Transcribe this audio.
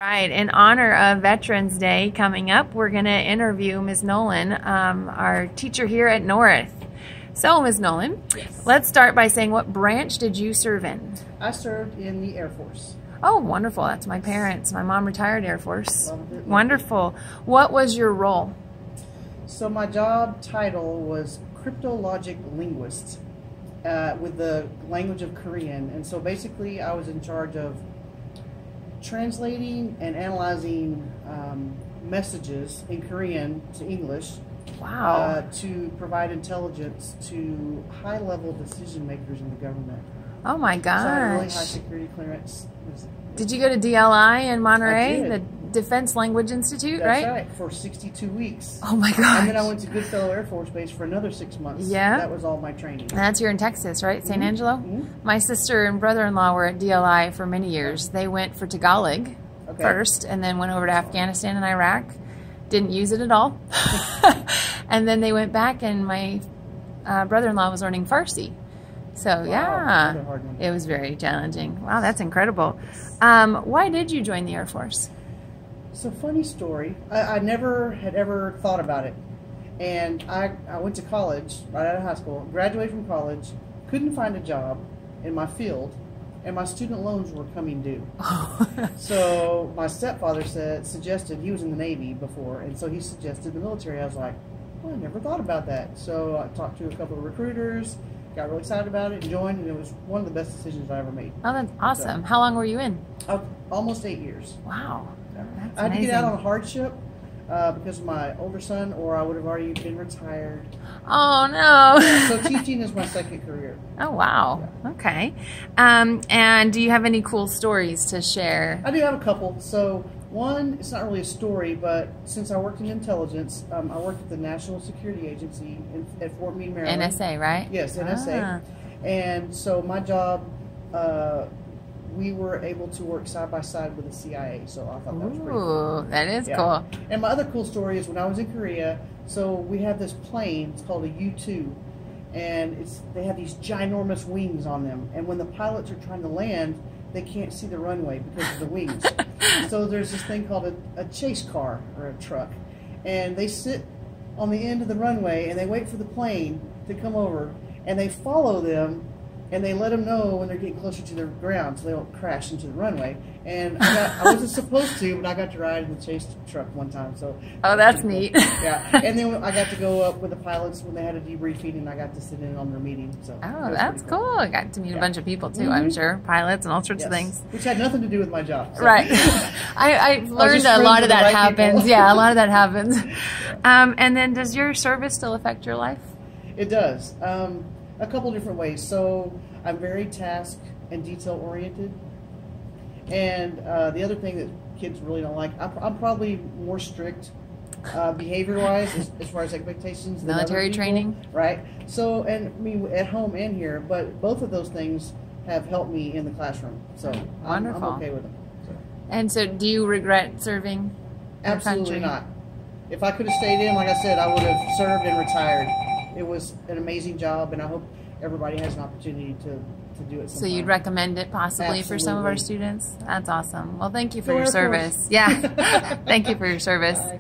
Right, in honor of Veterans Day coming up, we're going to interview Ms. Nolen, our teacher here at North. So, Ms. Nolen, yes. Let's start by saying, what branch did you serve in? I served in the Air Force. Oh, wonderful. That's my parents. My mom retired Air Force. Wonderful. What was your role? So my job title was cryptologic linguist with the language of Korean. And so basically I was in charge of translating and analyzing messages in Korean to English. Wow. To provide intelligence to high-level decision makers in the government. Oh my gosh. So I had a really high security clearance. Did you go to DLI in Monterey, I did. the Defense Language Institute, That's right? right, for 62 weeks. Oh my gosh. And then I went to Goodfellow Air Force Base for another 6 months. Yeah. That was all my training. And that's here in Texas, right? St. Angelo? Mm-hmm. My sister and brother-in-law were at DLI for many years. They went for Tagalog first and then went over to Afghanistan and Iraq. Didn't use it at all. And then they went back and my brother-in-law was learning Farsi. So, wow, yeah, hard one. it was very challenging. Wow, that's incredible. Why did you join the Air Force? So, funny story. I never had ever thought about it. And I went to college, right out of high school, graduated from college, couldn't find a job in my field, and my student loans were coming due. So my stepfather suggested, he was in the Navy before, and so he suggested the military. I was like, well, I never thought about that. So I talked to a couple of recruiters, got really excited about it, and joined, and it was one of the best decisions I ever made. Oh, that's awesome. So, how long were you in? Almost 8 years. Wow. That's I had to amazing. get out on a hardship because of my older son, or I would have already been retired. Oh, no. So teaching is my second career. Oh, wow. Yeah. Okay. And do you have any cool stories to share? I do have a couple. So one, it's not really a story, but since I worked in intelligence, I worked at the National Security Agency at Fort Meade, Maryland. NSA, right? Yes, NSA. And so my job, we were able to work side by side with the CIA, so I thought that was pretty cool. Ooh, that is cool. And my other cool story is when I was in Korea, so we have this plane, it's called a U-2, and they have these ginormous wings on them, and when the pilots are trying to land, they can't see the runway because of the wings. So there's this thing called a chase car, or a truck, and they sit on the end of the runway, and they wait for the plane to come over, and they follow them, and they let them know when they're getting closer to the ground so they don't crash into the runway. And I wasn't supposed to, but I got to ride in the chase truck one time. So oh, that's neat. Yeah, and then I got to go up with the pilots when they had a debriefing, and I got to sit in on their meeting. So oh, that's cool. I got to meet a bunch of people too. I'm sure, pilots and all sorts of things, which had nothing to do with my job. So. Right. I've learned a lot of that happens. People. Yeah, a lot of that happens. Yeah. And then, does your service still affect your life? It does. A couple different ways. So I'm very task and detail oriented, and the other thing that kids really don't like, I'm probably more strict behavior wise as far as expectations. Military training, right? So, and I mean at home and here, but both of those things have helped me in the classroom. So wonderful. I'm okay with them. So. And so, do you regret serving? Absolutely not. If I could have stayed in, like I said, I would have served and retired. It was an amazing job, and I hope everybody has an opportunity to do it sometime. So you'd recommend it possibly Absolutely. For some of our students? That's awesome. Well, thank you for Go your Air service. Force. Yeah. Thank you for your service. Bye.